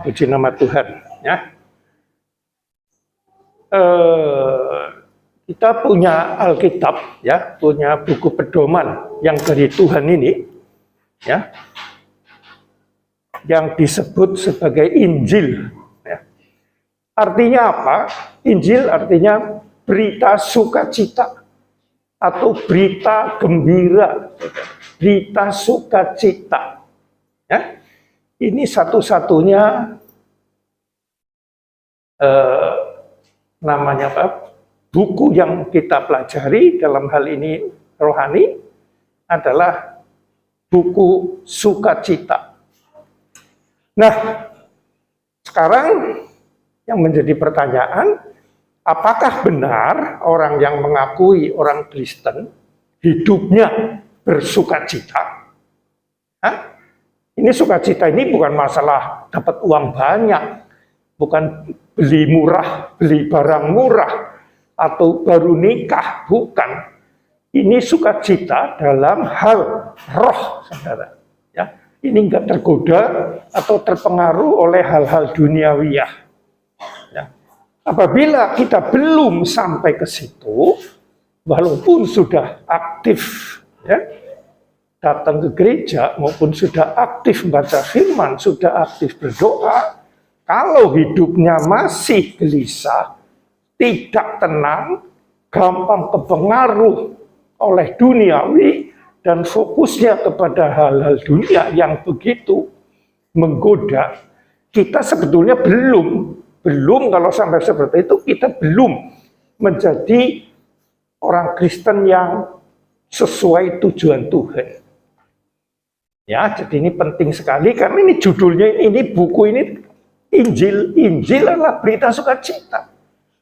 puji nama Tuhan. Ya. Kita punya Alkitab, ya, punya buku pedoman yang dari Tuhan ini, ya, yang disebut sebagai Injil. Ya. Artinya apa? Injil artinya berita sukacita atau berita gembira, berita sukacita. Ya. Ini satu-satunya namanya apa? Buku yang kita pelajari dalam hal ini rohani adalah buku sukacita. Nah, sekarang yang menjadi pertanyaan, apakah benar orang yang mengakui orang Kristen hidupnya bersukacita? Hah? Ini sukacita ini bukan masalah dapat uang banyak, bukan beli murah, beli barang murah, atau baru nikah, bukan. Ini sukacita dalam hal roh, saudara. Ya, ini enggak tergoda atau terpengaruh oleh hal-hal duniawiyah. Ya. Apabila kita belum sampai ke situ, walaupun sudah aktif, ya, datang ke gereja maupun sudah aktif membaca firman, sudah aktif berdoa, kalau hidupnya masih gelisah, tidak tenang, gampang kepengaruh oleh duniawi, dan fokusnya kepada hal-hal dunia yang begitu menggoda, kita sebetulnya belum kalau sampai seperti itu, kita belum menjadi orang Kristen yang sesuai tujuan Tuhan. Ya, jadi ini penting sekali karena ini judulnya, ini buku ini Injil. Injil adalah berita sukacita.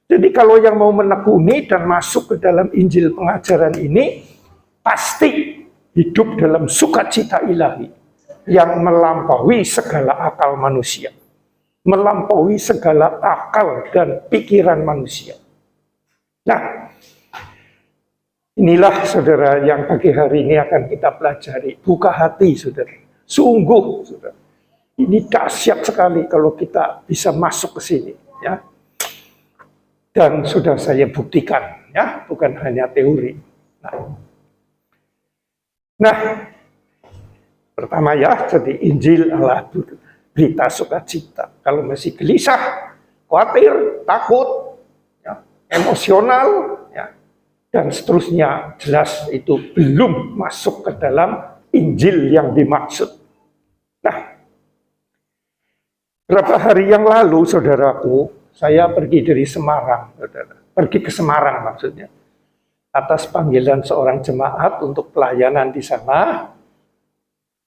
Jadi kalau yang mau menekuni dan masuk ke dalam Injil pengajaran ini, pasti hidup dalam sukacita ilahi yang melampaui segala akal manusia, melampaui segala akal dan pikiran manusia. Nah, inilah saudara yang pagi hari ini akan kita pelajari. Buka hati saudara, sungguh saudara. Ini dahsyat sekali kalau kita bisa masuk ke sini, ya. Dan sudah saya buktikan, ya, bukan hanya teori. Nah, pertama ya, jadi Injil adalah berita sukacita. Kalau masih gelisah, khawatir, takut, ya, emosional, ya, dan seterusnya, jelas itu belum masuk ke dalam Injil yang dimaksud. Nah, berapa hari yang lalu, saudaraku, saya pergi dari Semarang, saudara. Pergi ke Semarang maksudnya. Atas panggilan seorang jemaat untuk pelayanan di sana.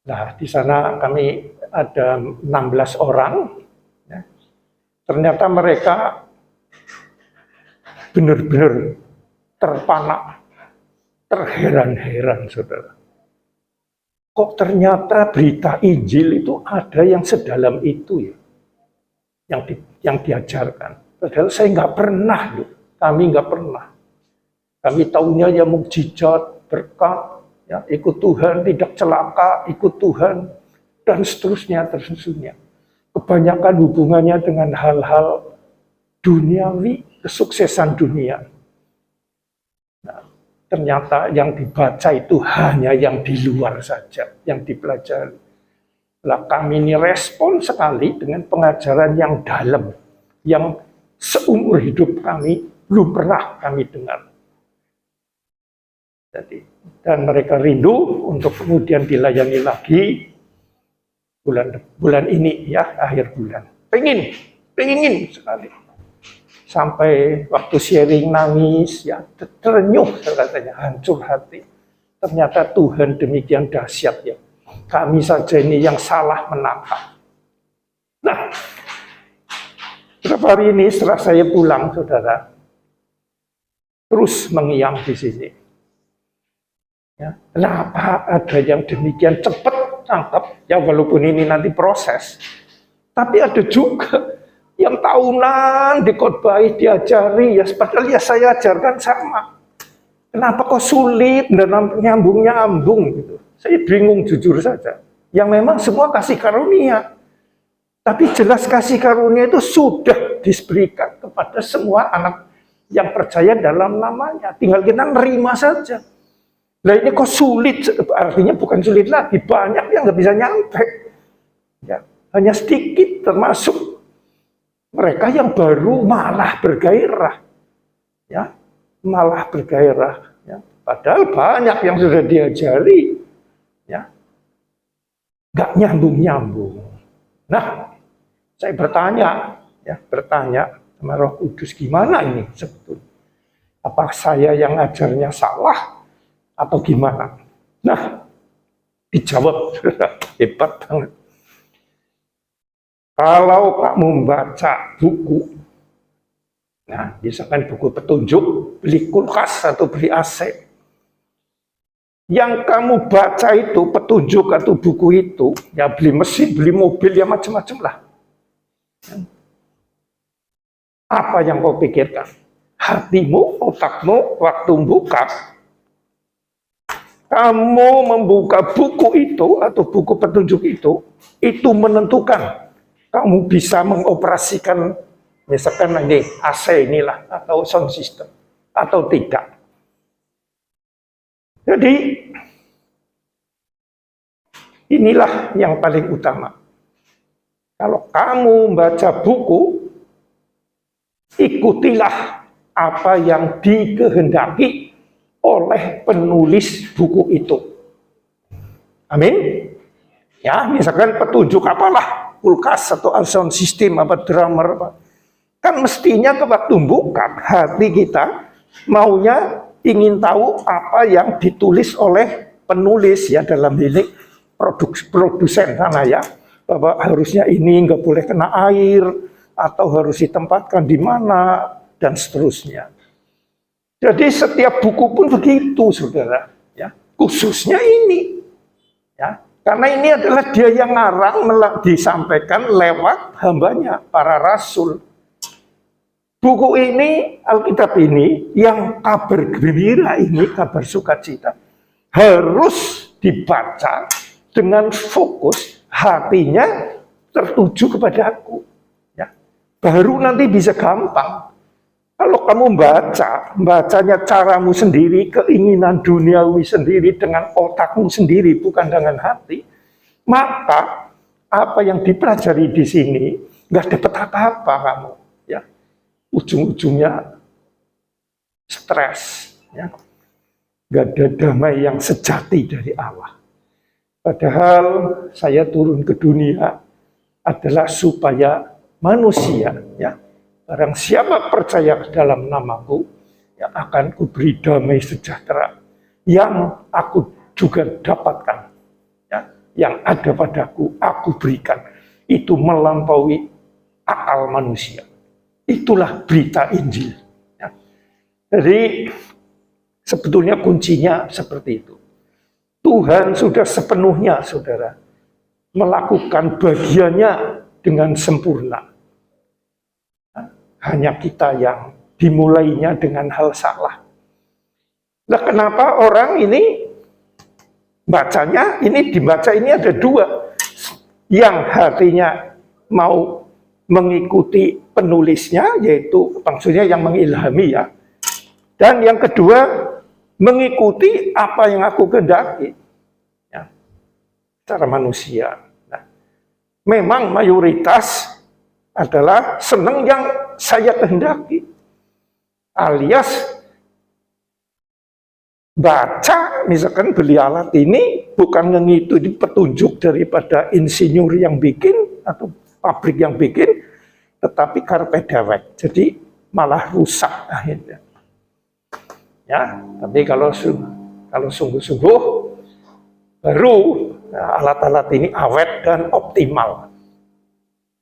Nah, di sana kami ada 16 orang. Ya. Ternyata mereka benar-benar terpana, terheran-heran, saudara. Kok ternyata berita Injil itu ada yang sedalam itu ya, yang diajarkan. Padahal saya nggak pernah, loh. Kami nggak pernah. Kami tahunya ya mukjizat, berkat, ya, ikut Tuhan, tidak celaka, ikut Tuhan, dan seterusnya, tersusunnya. Kebanyakan hubungannya dengan hal-hal duniawi, kesuksesan dunia. Nah, ternyata yang dibaca itu hanya yang di luar saja, yang dipelajari. Lah, kami ini respon sekali dengan pengajaran yang dalam, yang seumur hidup kami belum pernah kami dengar. Jadi, dan mereka rindu untuk kemudian dilayani lagi bulan ini ya, akhir bulan. Pengen sekali. Sampai waktu sharing nangis ya, terenyuh katanya, hancur hati. Ternyata Tuhan demikian dahsyat ya. Kami saja ini yang salah menangkap. Nah, beberapa hari ini setelah saya pulang, saudara, terus mengiang di sini. Ya, kenapa ada yang demikian cepat tangkap? Ya, walaupun ini nanti proses, tapi ada juga yang tahunan dikhotbahi, diajari, ya padahal ya saya ajarkan sama. Kenapa kok sulit dan nyambungnya ambung gitu? Saya bingung jujur saja. Yang memang semua kasih karunia. Tapi jelas kasih karunia itu sudah diberikan kepada semua anak yang percaya dalam namanya. Tinggal kita nerima saja. Nah ini kok sulit, artinya bukan sulit lagi, banyak yang nggak bisa nyampe. Ya, hanya sedikit termasuk mereka yang baru malah bergairah. Ya, malah bergairah. Ya. Padahal banyak yang sudah diajari. Ya, nggak nyambung-nyambung. Nah, saya bertanya sama Roh Kudus, gimana ini sebetulnya? Apa saya yang ajarnya salah atau gimana? Nah, dijawab hebat banget. Kalau kamu membaca buku, nah, misalkan buku petunjuk, beli kulkas atau beli AC, yang kamu baca itu petunjuk atau buku itu, ya beli mesin, beli mobil, ya macam-macam lah. Apa yang kau pikirkan? Hatimu, otakmu, waktu buka, kamu membuka buku itu atau buku petunjuk itu menentukan kamu bisa mengoperasikan misalkan ini AC inilah atau sound system atau tidak. Jadi inilah yang paling utama. Kalau kamu membaca buku, ikutilah apa yang dikehendaki oleh penulis buku itu. Amin. Ya, misalkan petunjuk apalah, kulkas atau sound system, apa drummer, apa. Kan mestinya ke waktu buka, hati kita maunya ingin tahu apa yang ditulis oleh penulis ya dalam ini produsen sana ya. Bahwa harusnya ini nggak boleh kena air, atau harus ditempatkan di mana, dan seterusnya. Jadi setiap buku pun begitu, saudara. Ya, khususnya ini. Ya, karena ini adalah dia yang ngarang disampaikan lewat hambanya, para rasul. Buku ini, Alkitab ini, yang kabar gembira ini, kabar sukacita, harus dibaca dengan fokus, hatinya tertuju kepada aku. Ya. Baru nanti bisa gampang. Kalau kamu bacanya caramu sendiri, keinginan duniawi sendiri, dengan otakmu sendiri, bukan dengan hati, maka apa yang dipelajari di sini, nggak dapat apa-apa kamu. Ya. Ujung-ujungnya stres. Ya. Nggak ada damai yang sejati dari Allah. Padahal saya turun ke dunia adalah supaya manusia, ya, barang siapa percaya dalam namaku, ya, akan kuberi damai sejahtera yang aku juga dapatkan, ya, yang ada padaku, aku berikan. Itu melampaui akal manusia. Itulah berita Injil. Ya. Jadi sebetulnya kuncinya seperti itu. Tuhan sudah sepenuhnya, saudara, melakukan bagiannya dengan sempurna. Hanya kita yang dimulainya dengan hal salah. Nah, kenapa orang ini bacanya, dibaca ini ada dua. Yang hatinya mau mengikuti penulisnya, yaitu maksudnya yang mengilhami ya. Dan yang kedua, mengikuti apa yang aku kehendaki, ya, secara manusia. Nah, memang mayoritas adalah senang yang saya kehendaki, alias baca, misalkan beli alat ini bukan mengikuti petunjuk daripada insinyur yang bikin atau pabrik yang bikin, tetapi karpe dewek, jadi malah rusak akhirnya. Ya, tapi kalau sungguh-sungguh baru alat-alat ini awet dan optimal.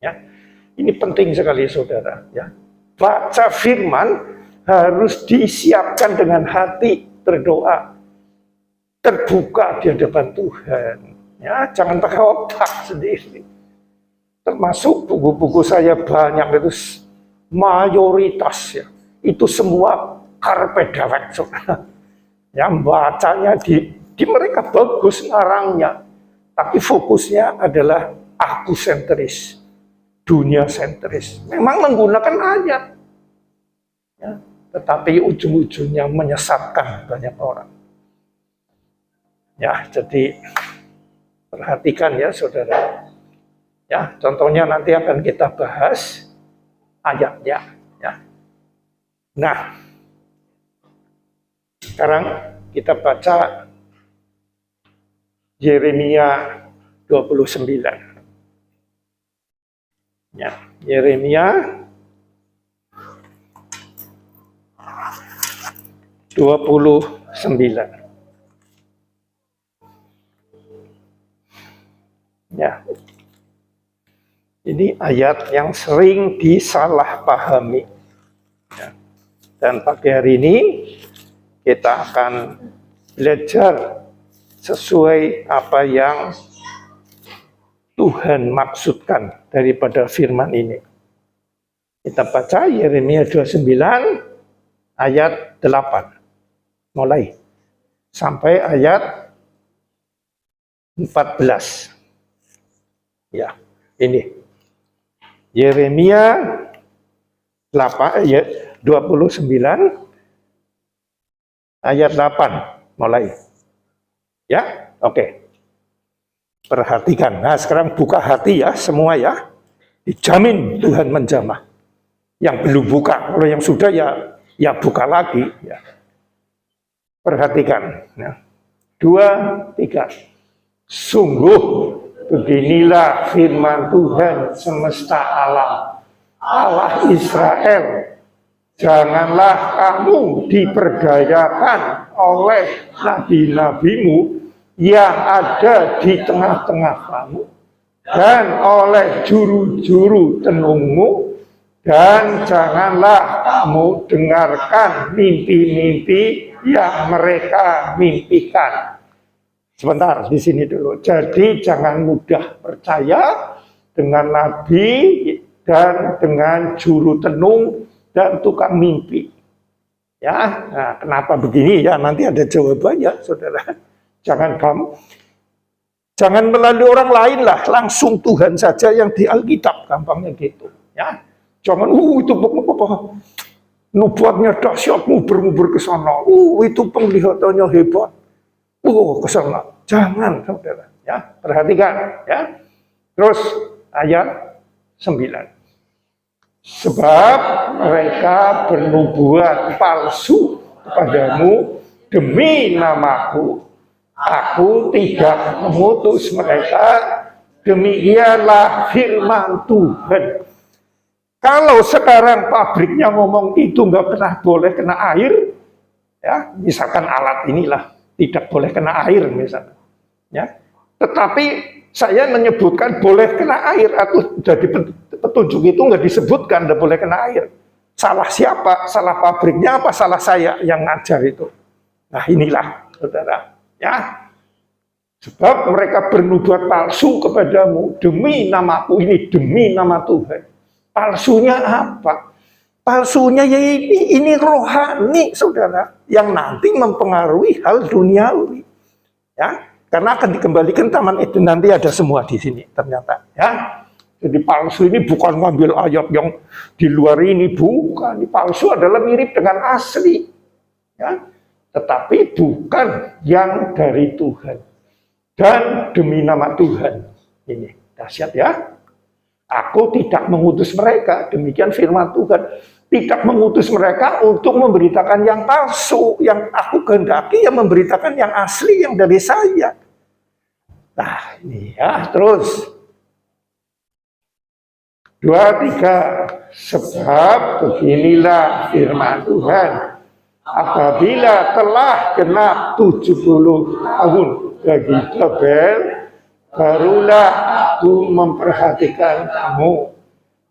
Ya, ini penting sekali, saudara. Ya, baca firman harus disiapkan dengan hati berdoa, terbuka di hadapan Tuhan. Ya, jangan pakai otak sendiri. Termasuk buku-buku saya banyak itu mayoritas ya, itu semua karpe dewek, saudara. Ya, bacanya di mereka bagus ngarangnya, tapi fokusnya adalah aku sentris. dunia sentris. Memang menggunakan ayat, ya, tetapi ujung-ujungnya menyesatkan banyak orang. Ya, jadi perhatikan ya saudara. Ya, contohnya nanti akan kita bahas ayatnya. Ya. Nah, sekarang kita baca Yeremia 29. Ya, Yeremia 29. Ya. Ini ayat yang sering disalahpahami. Ya. Dan pagi hari ini kita akan belajar sesuai apa yang Tuhan maksudkan daripada firman ini. Kita baca Yeremia 29 ayat 8. Mulai sampai ayat 14. Ya, ini Yeremia 29 ayat 8 mulai. Ya, oke. Perhatikan. Nah, sekarang buka hati ya semua ya. Dijamin Tuhan menjamah. Yang belum buka, kalau yang sudah ya buka lagi ya. Perhatikan. Ya. 2, 3. Sungguh beginilah firman Tuhan semesta alam, Allah Israel. Janganlah kamu diperdayakan oleh nabi-nabimu yang ada di tengah-tengah kamu, dan oleh juru-juru tenungmu, dan janganlah kamu dengarkan mimpi-mimpi yang mereka mimpikan. Sebentar, di sini dulu. Jadi jangan mudah percaya dengan nabi dan dengan juru tenung dan tukang mimpi. Ya, nah, kenapa begini ya? Nanti ada jawabannya, saudara. Jangan melalui orang lain lah, langsung Tuhan saja yang di Alkitab, gampangnya gitu. Ya, jangan itu nubuatnya dahsyat, ngubur-ngubur ke sana. Itu penglihatannya hebat. Ke sana. Jangan, saudara. Ya, perhatikan. Ya, terus ayat 9. Sebab mereka bernubuat palsu kepadamu demi namaku. Aku tidak mengutus mereka. Demikianlah firman Tuhan. Kalau sekarang pabriknya ngomong itu nggak pernah boleh kena air, ya, misalkan alat inilah tidak boleh kena air misalnya. Ya, tetapi saya menyebutkan boleh kena air atau dari petunjuk itu nggak disebutkan nggak boleh kena air. Salah siapa? Salah pabriknya apa salah saya yang ngajar itu? Nah inilah saudara, ya. Sebab mereka bernubuat palsu kepadamu demi namaku, ini demi nama Tuhan. Palsunya apa? Palsunya ya ini rohani saudara, yang nanti mempengaruhi hal duniawi. Ya. Karena akan dikembalikan Taman Eden, nanti ada semua di sini ternyata. Ya, jadi palsu ini bukan ngambil ayat yang di luar ini, bukan. Ini palsu adalah mirip dengan asli, ya, tetapi bukan yang dari Tuhan dan demi nama Tuhan. Ini dahsyat ya. Aku tidak mengutus mereka, demikian firman Tuhan. Tidak mengutus mereka untuk memberitakan yang palsu. Yang aku kehendaki yang memberitakan yang asli, yang dari saya. Nah ini ya, terus 2, 3. Sebab beginilah firman Tuhan. Apabila telah genap 70 tahun bagi Babel, barulah aku memperhatikan kamu.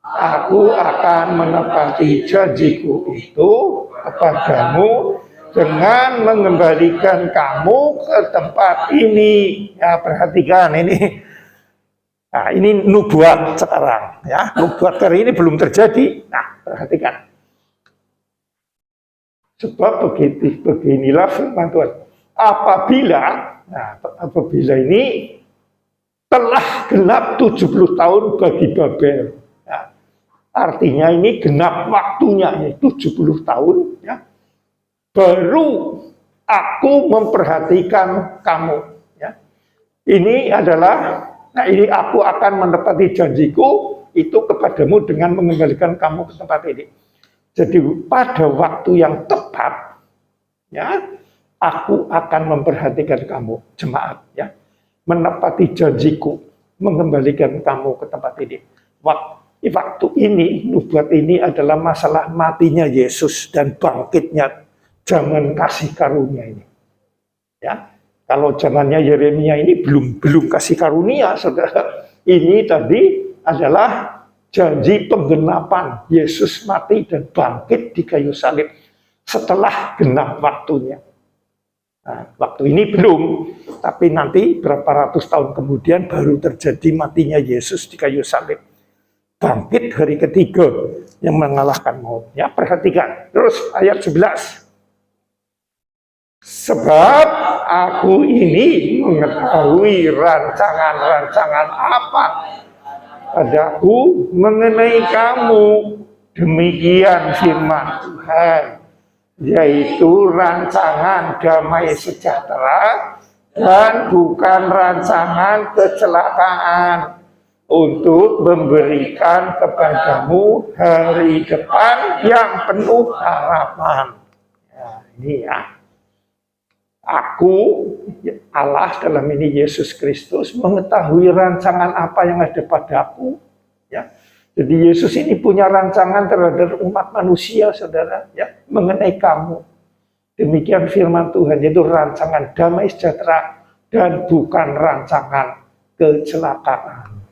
Aku akan menepati janjiku itu kepadamu dengan mengembalikan kamu ke tempat ini. Ya, perhatikan ini. Nah, ini nubuat sekarang, ya. Nubuat hari ini belum terjadi. Nah, perhatikan. Sebab beginilah firman Tuhan. Apabila ini telah genap 70 tahun bagi Babel. Artinya ini genap waktunya, yaitu 70 tahun. Ya. Baru aku memperhatikan kamu. Ya. Ini adalah, nah ini aku akan menepati janjiku itu kepadamu dengan mengembalikan kamu ke tempat ini. Jadi pada waktu yang tepat, ya, aku akan memperhatikan kamu, jemaat, ya, menepati janjiku, mengembalikan kamu ke tempat ini. Waktu ini, nubuat ini adalah masalah matinya Yesus dan bangkitnya zaman kasih karunia ini. Ya, kalau zamannya Yeremia ini belum kasih karunia, saudara. Ini tadi adalah janji penggenapan Yesus mati dan bangkit di kayu salib setelah genap waktunya. Nah, waktu ini belum, tapi nanti berapa ratus tahun kemudian baru terjadi matinya Yesus di kayu salib. Bangkit hari ketiga yang mengalahkan maut. Ya, perhatikan. Terus ayat 11. Sebab aku ini mengetahui rancangan-rancangan apa padaku mengenai kamu, demikian firman Tuhan, yaitu rancangan damai sejahtera dan bukan rancangan kecelakaan, untuk memberikan kepadamu hari depan yang penuh harapan. Ya, ini ya. Aku, Allah dalam ini Yesus Kristus, mengetahui rancangan apa yang ada padaku. Ya. Jadi Yesus ini punya rancangan terhadap umat manusia, saudara, ya, mengenai kamu. Demikian firman Tuhan, yaitu rancangan damai sejahtera dan bukan rancangan kecelakaan.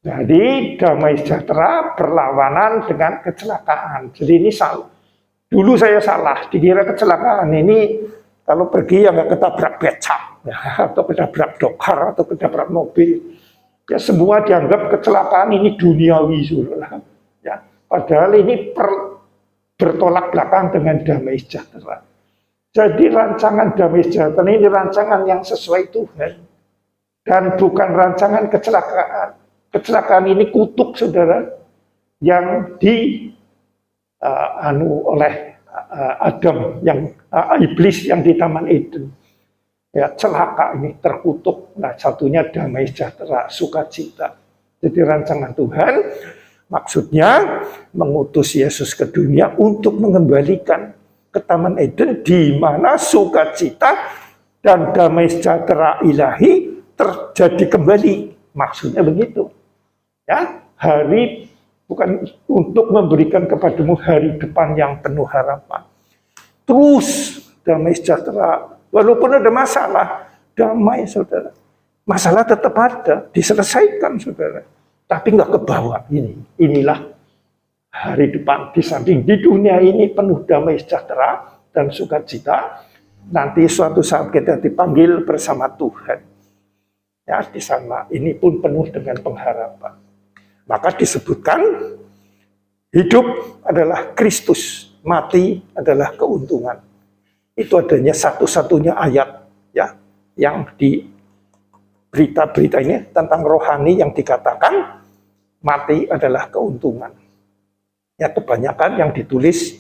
Jadi damai sejahtera berlawanan dengan kecelakaan. Jadi ini salah. Dulu saya salah, dikira kecelakaan ini kalau pergi ya nggak ketabrak becak, ya, atau ketabrak dokar, atau ketabrak mobil. Ya semua dianggap kecelakaan ini duniawi, saudara. Ya, padahal ini bertolak belakang dengan damai sejahtera. Jadi rancangan damai sejahtera ini rancangan yang sesuai Tuhan dan bukan rancangan kecelakaan. Kecelakaan ini kutuk, saudara, yang oleh Adam, yang iblis yang di Taman Eden. Ya, celaka ini terkutuk. Nah, satunya damai sejahtera, sukacita. Jadi rancangan Tuhan maksudnya mengutus Yesus ke dunia untuk mengembalikan ke Taman Eden di mana sukacita dan damai sejahtera ilahi terjadi kembali. Maksudnya begitu. Ya, hari bukan untuk memberikan kepadamu hari depan yang penuh harapan. Terus damai sejahtera, walaupun ada masalah, damai, saudara. Masalah tetap ada, diselesaikan, saudara. Tapi nggak kebawa ini. Inilah hari depan. Di samping di dunia ini penuh damai sejahtera dan sukacita, nanti suatu saat kita dipanggil bersama Tuhan. Ya, di sana ini pun penuh dengan pengharapan. Maka disebutkan hidup adalah Kristus, mati adalah keuntungan. Itu adanya satu-satunya ayat, ya, yang di berita-berita ini tentang rohani yang dikatakan mati adalah keuntungan. Ya, kebanyakan yang ditulis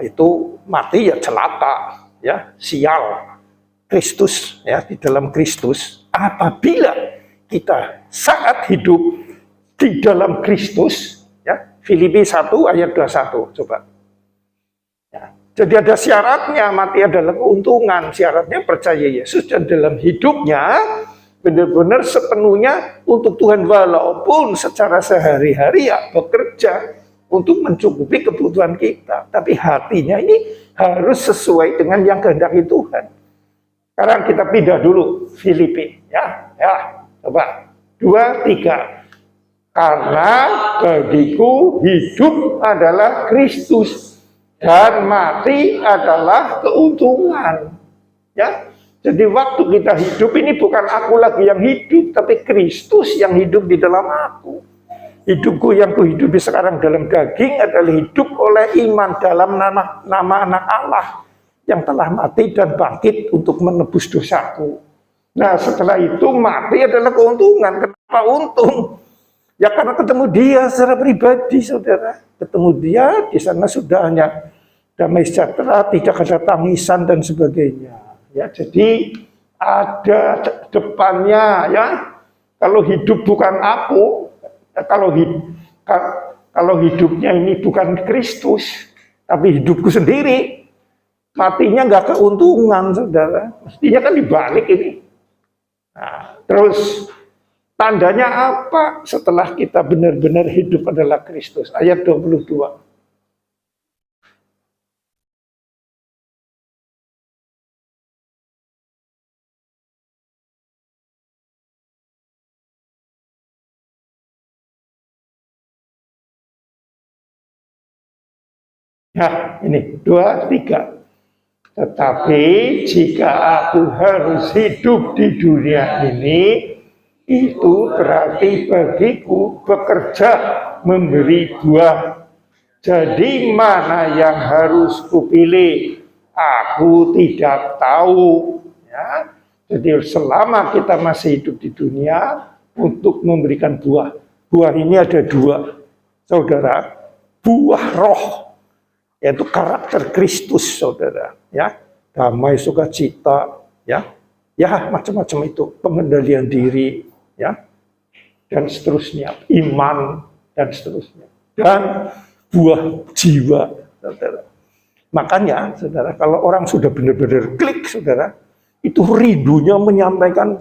itu mati ya celaka, ya, sial. Kristus, ya, di dalam Kristus. Apabila kita saat hidup di dalam Kristus, ya, Filipi 1 ayat 21, coba. Ya, jadi ada syaratnya, mati adalah keuntungan. Syaratnya percaya Yesus dan dalam hidupnya benar-benar sepenuhnya untuk Tuhan, walaupun secara sehari-hari ya bekerja untuk mencukupi kebutuhan kita. Tapi hatinya ini harus sesuai dengan yang kehendaki Tuhan. Sekarang kita pindah dulu Filipi, ya, coba 2, 3. Karena bagiku hidup adalah Kristus dan mati adalah keuntungan. Ya, jadi waktu kita hidup ini bukan aku lagi yang hidup, tapi Kristus yang hidup di dalam aku. Hidupku yang kuhidupi sekarang dalam daging adalah hidup oleh iman dalam nama anak Allah yang telah mati dan bangkit untuk menebus dosaku. Nah, setelah itu mati adalah keuntungan. Kenapa untung? Ya karena ketemu dia secara pribadi, saudara. Ketemu dia, di sana sudah hanya damai sejahtera, tidak ada tangisan dan sebagainya. Ya, jadi ada depannya, ya. Kalau hidup bukan aku, ya, kalau hidupnya ini bukan Kristus, tapi hidupku sendiri, matinya nggak keuntungan, saudara. Mestinya kan dibalik ini. Nah, terus tandanya apa setelah kita benar-benar hidup adalah Kristus? Ayat 22. Ya, ini 2, 3. Tetapi jika aku harus hidup di dunia ini, itu berarti bagiku bekerja memberi buah. Jadi mana yang harus kupilih? Aku tidak tahu. Ya. Jadi selama kita masih hidup di dunia untuk memberikan buah. Buah ini ada 2, saudara. Buah roh, yaitu karakter Kristus, saudara. Ya, damai, sukacita, ya, macam-macam itu, pengendalian diri, ya, dan seterusnya, iman dan seterusnya, dan buah jiwa, saudara. Makanya, saudara, kalau orang sudah benar-benar klik, saudara, itu rindunya menyampaikan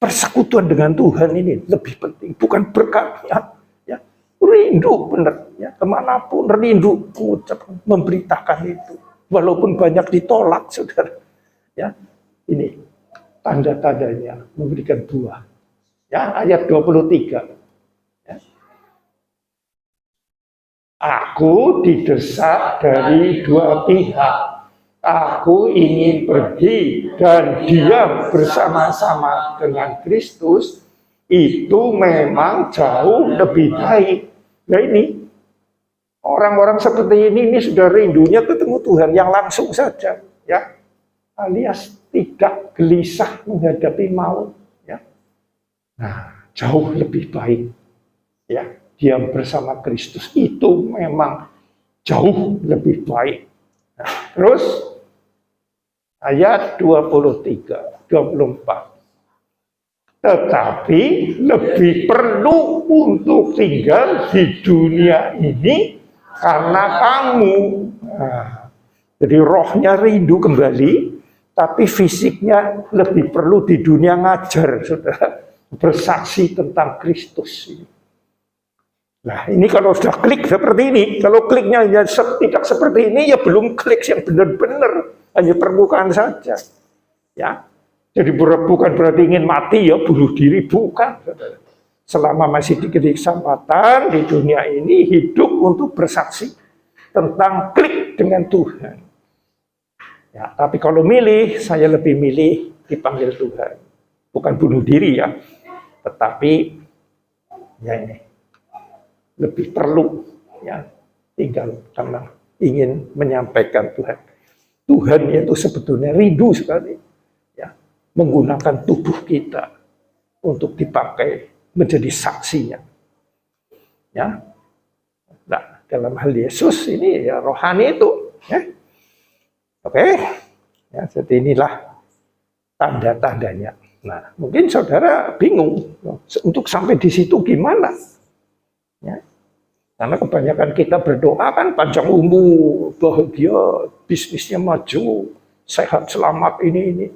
persekutuan dengan Tuhan ini lebih penting, bukan berkatnya, ya, rindu benar, ya, kemanapun rindu mengucapkan, memberitakan itu. Walaupun banyak ditolak, saudara. Ya, ini tanda-tandanya memberikan buah. Ya, ayat 23. Ya. Aku didesak dari 2 pihak. Aku ingin pergi dan diam bersama-sama dengan Kristus. Itu memang jauh lebih baik. Nah ini, orang-orang seperti ini sudah rindunya ketemu Tuhan yang langsung saja, ya, alias tidak gelisah menghadapi maut, ya. Nah, jauh lebih baik, ya, diam bersama Kristus itu memang jauh lebih baik. Nah, terus ayat 23, 24. Tetapi lebih perlu untuk tinggal di dunia ini karena kamu. Nah, jadi rohnya rindu kembali, tapi fisiknya lebih perlu di dunia ngajar, saudara, bersaksi tentang Kristus. Nah, ini kalau sudah klik seperti ini, kalau kliknya hanya tidak seperti ini, ya belum klik yang benar-benar, hanya permukaan saja. Ya, jadi bukan berarti ingin mati, ya bunuh diri, bukan, saudara. Selama masih diberi kesempatan di dunia ini hidup untuk bersaksi tentang klik dengan Tuhan. Ya, tapi kalau milih, saya lebih milih dipanggil Tuhan. Bukan bunuh diri, ya. Tetapi ya ini lebih perlu, ya, tinggal karena ingin menyampaikan Tuhan. Tuhan itu sebetulnya rindu sekali, ya, menggunakan tubuh kita untuk dipakai menjadi saksinya. Ya. Nah, dalam hal Yesus ini ya rohani itu, ya. Oke. Ya, jadi inilah tanda-tandanya. Nah, mungkin saudara bingung untuk sampai di situ gimana? Ya. Karena kebanyakan kita berdoa kan panjang umur, bahagia, bisnisnya maju, sehat, selamat, ini.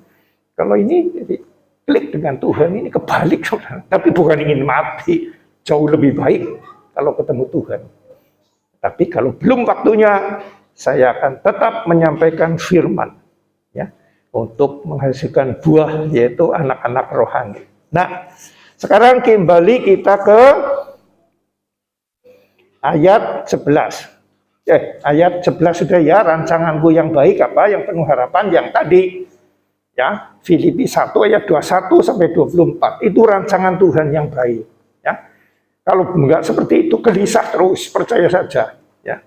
Kalau ini jadi klik dengan Tuhan ini kebalik, saudara. Tapi bukan ingin mati, jauh lebih baik kalau ketemu Tuhan. Tapi kalau belum waktunya, saya akan tetap menyampaikan firman, ya, untuk menghasilkan buah, yaitu anak-anak rohani. Nah, sekarang kembali kita ke ayat 11. Ayat 11 sudah, ya, rancanganku yang baik apa? Yang penuh harapan yang tadi. Ya, Filipi 1 ayat 21 sampai 24. Itu rancangan Tuhan yang baik, ya. Kalau enggak seperti itu, gelisah terus, percaya saja, ya.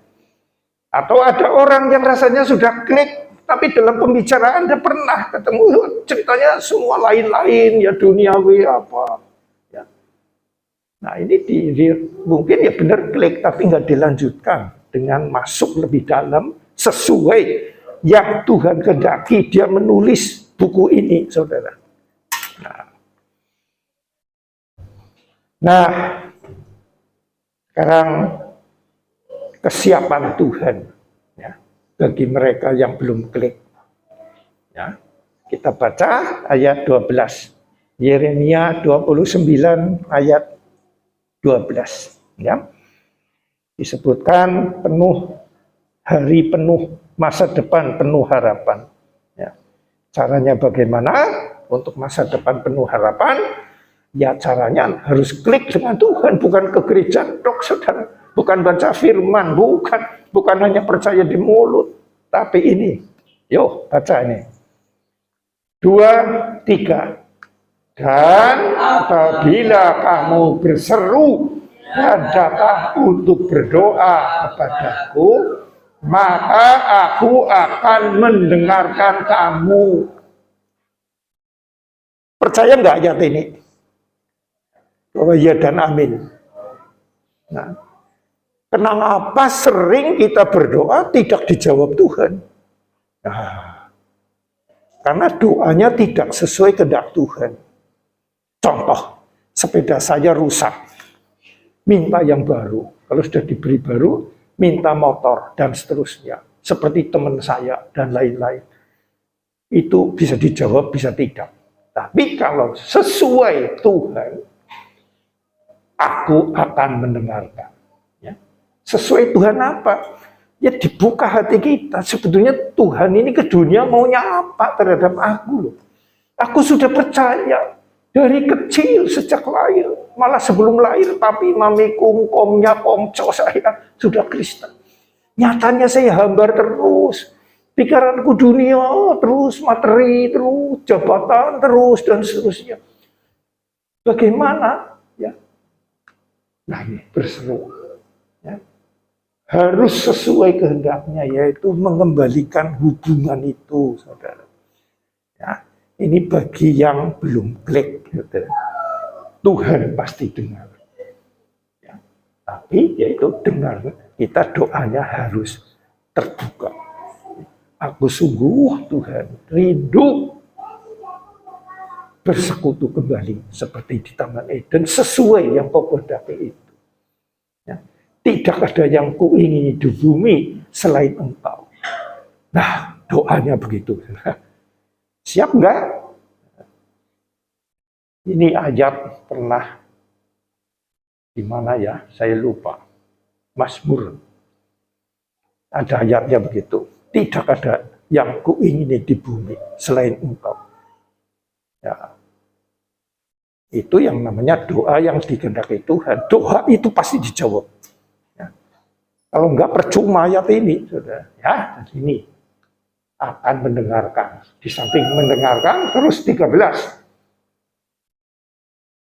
Atau ada orang yang rasanya sudah klik, tapi dalam pembicaraan dia pernah ketemu ceritanya semua lain-lain, ya, duniawi apa, ya. Nah ini mungkin ya benar klik, tapi nggak dilanjutkan dengan masuk lebih dalam sesuai yang Tuhan kehendaki. Dia menulis buku ini, saudara. Nah, sekarang kesiapan Tuhan ya, bagi mereka yang belum klik. Ya, kita baca ayat 12. Yeremia 29 ayat 12. Ya. Disebutkan penuh hari penuh masa depan penuh harapan. Ya. Caranya bagaimana untuk masa depan penuh harapan? Ya caranya harus klik dengan Tuhan, bukan ke gereja dok, saudara. Bukan baca firman, bukan hanya percaya di mulut, tapi ini. Yuk baca ini. 2, 3. Dan apabila kamu berseru dan datang untuk berdoa kepadaku, maka aku akan mendengarkan kamu. Percaya nggak ayat ini? Bahwa ya dan amin. Nah, kenapa sering kita berdoa tidak dijawab Tuhan? Nah, karena doanya tidak sesuai kehendak Tuhan. Contoh, sepeda saya rusak, minta yang baru. Kalau sudah diberi baru, minta motor dan seterusnya. Seperti teman saya dan lain-lain. Itu bisa dijawab, bisa tidak. Tapi kalau sesuai Tuhan, aku akan mendengarkan. Ya. Sesuai Tuhan apa? Ya dibuka hati kita. Sebetulnya Tuhan ini ke dunia maunya apa terhadap aku loh. Aku sudah percaya dari kecil sejak lahir. Malah sebelum lahir tapi mamiku komnya komco saya sudah Kristen. Nyatanya saya hambar terus. Pikiranku dunia terus, materi terus, jabatan terus dan seterusnya. Bagaimana? Ya. Nah ini berseru. Ya. Harus sesuai kehendaknya, yaitu mengembalikan hubungan itu, saudara. Ya. Ini bagi yang belum klik. Saudara. Tuhan pasti dengar. Ya. Tapi yaitu dengar, kita doanya harus terbuka. Aku sungguh Tuhan rindu bersekutu kembali seperti di Taman Eden sesuai yang kau kehendaki itu. Ya. Tidak ada yang kuingini di bumi selain engkau. Nah, doanya begitu. Siap enggak? Ini ayat pernah di mana ya? Saya lupa. Mazmur. Ada ayatnya begitu. Tidak ada yang kuingini di bumi selain engkau. Ya. Itu yang namanya doa yang dikehendaki Tuhan. Doa itu pasti dijawab. Ya. Kalau enggak percuma ayat ini, saudara. Ya, ini akan mendengarkan. Di samping mendengarkan, terus 13.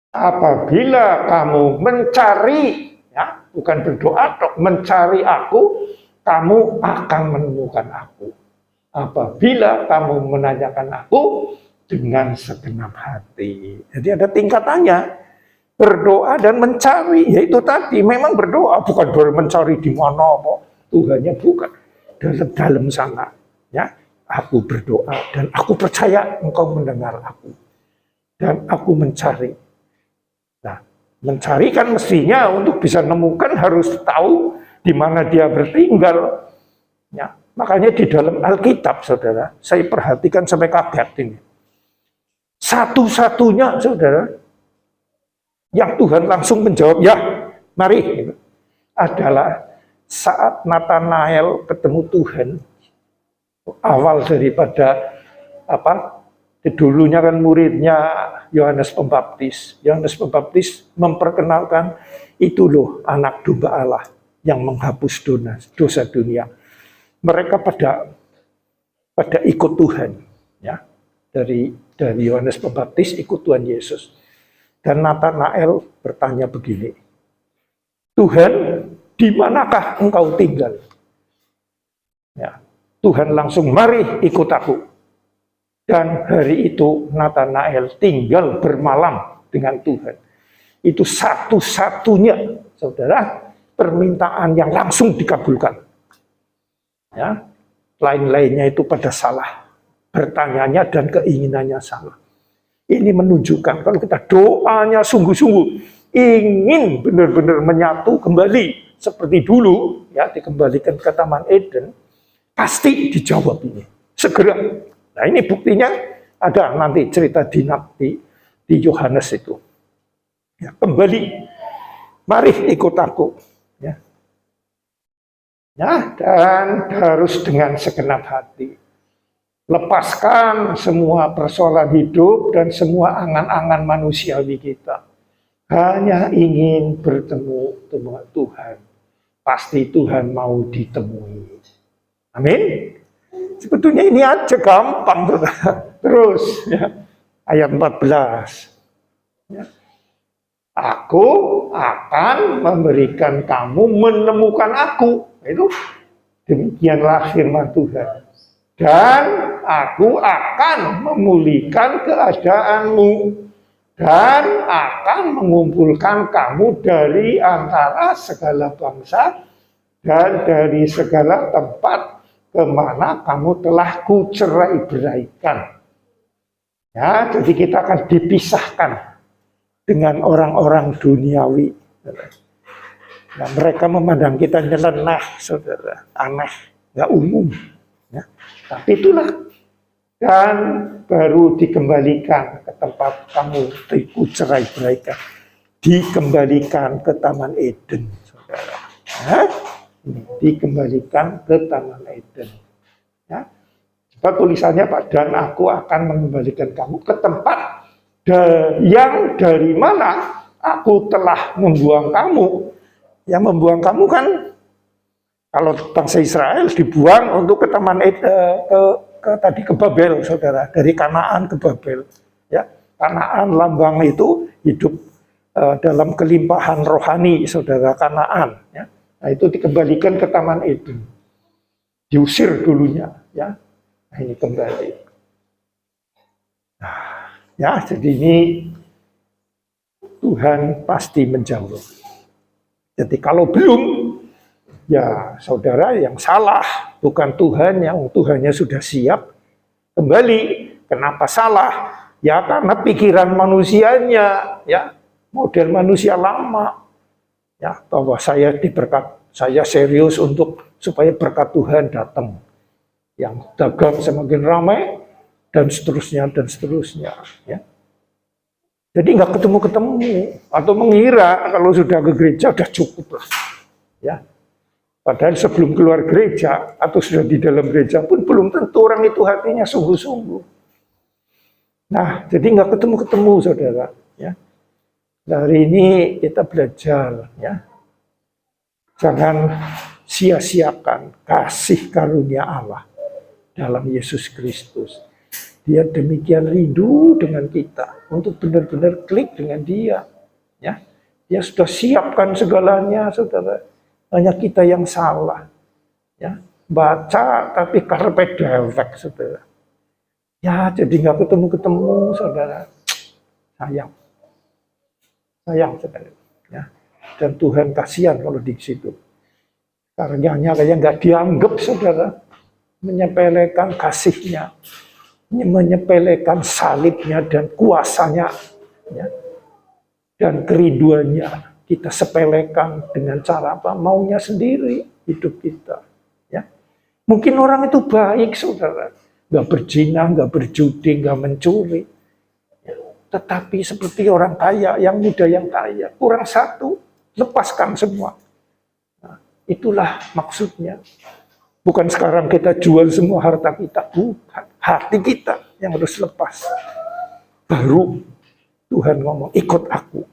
Apabila kamu mencari, ya, bukan berdoa, mencari aku, kamu akan menemukan aku. Apabila kamu menanyakan aku dengan segenap hati. Jadi ada tingkatannya. Berdoa dan mencari. Yaitu tadi memang berdoa. Bukan baru mencari di mana Tuhannya, bukan. Dalam sana. Ya, aku berdoa dan aku percaya engkau mendengar aku. Dan aku mencari. Nah, mencari kan mestinya untuk bisa menemukan harus tahu di mana dia bertinggal. Ya, makanya di dalam Alkitab, saudara, saya perhatikan sampai kaget ini. Satu-satunya, saudara, yang Tuhan langsung menjawab, ya, mari, adalah saat Nathanael ketemu Tuhan. Awal daripada dulunya kan muridnya Yohanes Pembaptis. Yohanes Pembaptis memperkenalkan itu loh anak domba Allah yang menghapus dosa dunia. Mereka pada ikut Tuhan, ya. Dari Yohanes Pembaptis ikut Tuhan Yesus. Dan Nathanael bertanya begini, Tuhan, di manakah engkau tinggal? Ya. Tuhan langsung, mari ikut aku. Dan hari itu Nathanael tinggal bermalam dengan Tuhan. Itu satu-satunya, saudara, permintaan yang langsung dikabulkan. Ya, lain-lainnya itu pada salah. Bertanyanya dan keinginannya salah. Ini menunjukkan kalau kita doanya sungguh-sungguh, ingin benar-benar menyatu kembali seperti dulu, ya, dikembalikan ke Taman Eden, pasti dijawab ini. Segera. Nah, ini buktinya ada nanti cerita di Yohanes itu. Ya, kembali, mari ikut aku. Ya. Ya, dan harus dengan segenap hati. Lepaskan semua persoalan hidup dan semua angan-angan manusiawi kita. Hanya ingin bertemu dengan Tuhan. Pasti Tuhan mau ditemui. Amin. Sebetulnya ini aja gampang. Terus, ya, ayat 14. Ya. Aku akan memberikan kamu menemukan aku. Itu demikianlah firman Tuhan. Dan aku akan memulihkan keadaanmu. Dan akan mengumpulkan kamu dari antara segala bangsa dan dari segala tempat kemana kamu telah kucerai-beraikan. Ya, jadi kita akan dipisahkan dengan orang-orang duniawi. Nah, mereka memandang kita nyeleneh, saudara, aneh, nggak umum. Ya. Tapi itulah, dan baru dikembalikan ke tempat kamu kucerai-beraikan, dikembalikan ke Taman Eden, saudara. Ya. Dikembalikan ke Taman Eden. Ya. Sebab tulisannya, Pak, dan aku akan mengembalikan kamu ke tempat yang dari mana aku telah membuang kamu. Yang membuang kamu kan, kalau bangsa Israel dibuang untuk ke Taman Eden, ke Babel, saudara, dari Kanaan ke Babel. Ya, Kanaan lambang itu hidup dalam kelimpahan rohani, saudara, Kanaan. Ya. Nah, itu dikembalikan ke Taman Eden, diusir dulunya, ya. Nah, ini kembali. Nah, ya, jadi ini Tuhan pasti menjawab. Jadi kalau belum, ya saudara yang salah, bukan Tuhan, yang Tuhannya sudah siap kembali. Kenapa salah? Ya karena pikiran manusianya, ya model manusia lama, ya bahwa saya serius untuk supaya berkat Tuhan datang. Yang dagang semakin ramai dan seterusnya dan seterusnya. Ya. Jadi nggak ketemu atau mengira kalau sudah ke gereja udah cukup lah. Ya. Padahal sebelum keluar gereja atau sudah di dalam gereja pun belum tentu orang itu hatinya sungguh-sungguh. Nah, jadi nggak ketemu, saudara. Ya. Dari ini kita belajar, ya, jangan sia-siakan kasih karunia Allah dalam Yesus Kristus. Dia demikian rindu dengan kita untuk benar-benar klik dengan Dia. Ya, Dia sudah siapkan segalanya, saudara. Hanya kita yang salah. Ya, baca tapi karpet dewek, saudara. Ya, jadi nggak ketemu, saudara. Sayang, saudara. Ya, dan Tuhan kasihan kalau di situ. Karyanya kayak nggak dianggap, saudara. Menyepelekan kasihnya, menyepelekan salibnya dan kuasanya, ya, dan kerinduannya. Kita sepelekan dengan cara apa? Maunya sendiri hidup kita. Ya. Mungkin orang itu baik, saudara. Nggak berzina, nggak berjudi, nggak mencuri. Ya. Tetapi seperti orang kaya, yang muda yang kaya. Kurang satu, lepaskan semua. Nah, itulah maksudnya. Bukan sekarang kita jual semua harta kita. Bukan. Hati kita yang harus lepas. Baru Tuhan ngomong, ikut aku.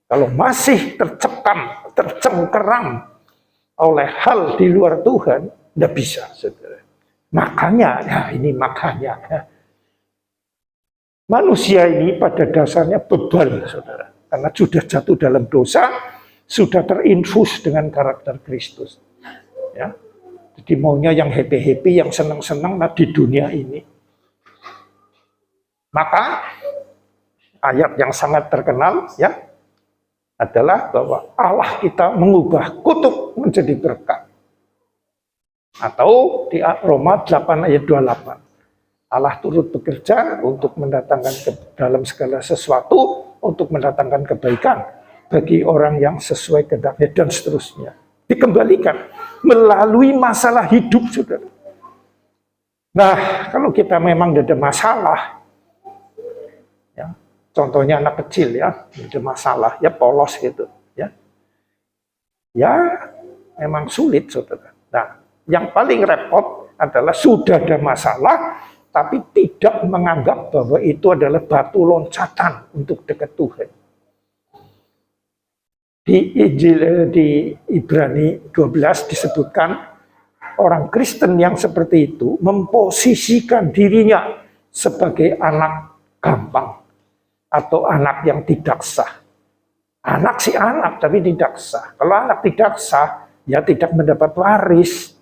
Kalau masih tercengkeram oleh hal di luar Tuhan, tidak bisa, saudara. Makanya, ya ini makanya. Ya. Manusia ini pada dasarnya bebal, saudara. Karena sudah jatuh dalam dosa, sudah terinfus dengan karakter Kristus. Ya. Jadi maunya yang happy-happy, yang senang-senang di dunia ini. Maka, ayat yang sangat terkenal, ya, adalah bahwa Allah kita mengubah kutuk menjadi berkat. Atau di Roma 8 ayat 28. Allah turut bekerja untuk mendatangkan ke dalam segala sesuatu, untuk mendatangkan kebaikan bagi orang yang sesuai kehendaknya dan seterusnya. Dikembalikan melalui masalah hidup, saudara. Nah, kalau kita memang ada masalah, ya, contohnya anak kecil ya, ada masalah, ya polos gitu, ya memang sulit, saudara. Nah, yang paling repot adalah sudah ada masalah, tapi tidak menganggap bahwa itu adalah batu loncatan untuk dekat Tuhan. Di Ibrani 12 disebutkan orang Kristen yang seperti itu memposisikan dirinya sebagai anak gampang atau anak yang tidak sah. Anak sih anak, tapi tidak sah. Kalau anak tidak sah, ya tidak mendapat waris,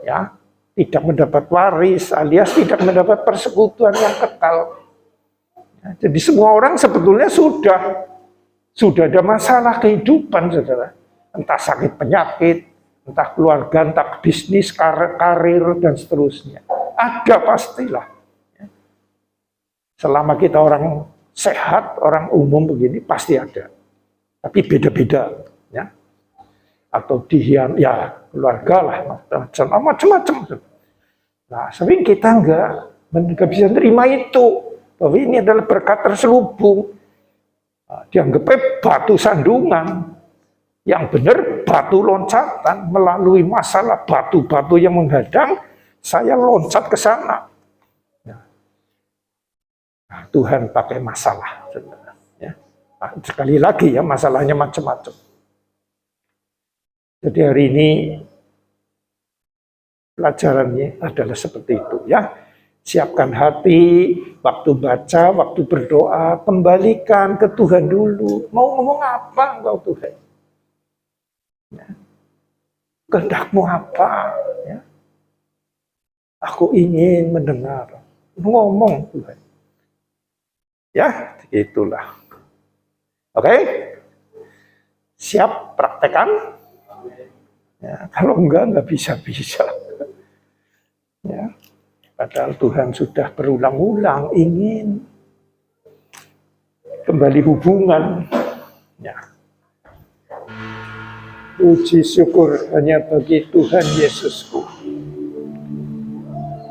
ya tidak mendapat waris, alias tidak mendapat persekutuan yang kekal. Ya, jadi semua orang sebetulnya sudah ada masalah kehidupan, saudara. Entah sakit penyakit, entah keluarga, entah bisnis, karir, dan seterusnya. Ada pastilah. Selama kita orang sehat, orang umum begini, pasti ada. Tapi beda-beda. Ya. Atau dihian, ya keluarga lah, macam-macam. Nah, sering kita nggak bisa terima itu, bahwa ini adalah berkat terselubung. Nah, dianggapnya batu sandungan, yang benar batu loncatan, melalui masalah batu-batu yang menghadang, saya loncat ke sana. Nah, Tuhan pakai masalah, ya. Nah, sekali lagi ya, masalahnya macam-macam. Jadi hari ini pelajarannya adalah seperti itu ya. Siapkan hati, waktu baca, waktu berdoa, kembalikan ke Tuhan dulu. Mau ngomong apa engkau Tuhan? Ya. Kehendakmu apa? Ya. Aku ingin mendengar. Ngomong Tuhan. Ya, itulah. Oke? Siap praktekan? Ya, kalau enggak bisa-bisa. Ya. Padahal Tuhan sudah berulang-ulang ingin kembali hubungan. Ya. Puji syukur hanya bagi Tuhan Yesusku.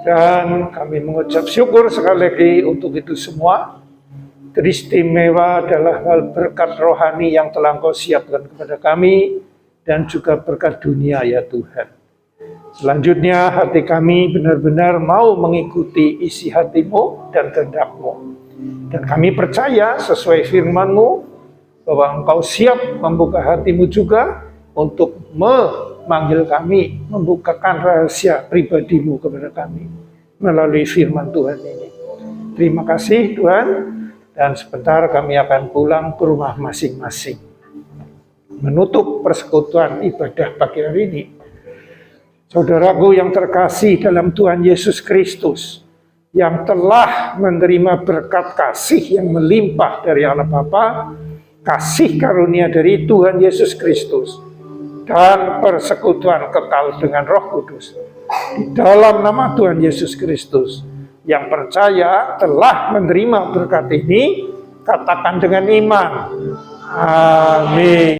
Dan kami mengucap syukur sekali lagi untuk itu semua. Teristimewa adalah hal berkat rohani yang telah Engkau siapkan kepada kami, dan juga berkat dunia ya Tuhan. Selanjutnya hati kami benar-benar mau mengikuti isi hati-Mu dan kehendak-Mu. Dan kami percaya sesuai firman-Mu bahwa Engkau siap membuka hati-Mu juga untuk memanggil kami, membukakan rahasia pribadi-Mu kepada kami melalui firman Tuhan ini. Terima kasih Tuhan, dan sebentar kami akan pulang ke rumah masing-masing. Menutup persekutuan ibadah pagi hari ini, saudaraku yang terkasih dalam Tuhan Yesus Kristus, yang telah menerima berkat kasih yang melimpah dari Allah Bapa, kasih karunia dari Tuhan Yesus Kristus, dan persekutuan kekal dengan Roh Kudus, di dalam nama Tuhan Yesus Kristus, yang percaya telah menerima berkat ini, katakan dengan iman. Amin.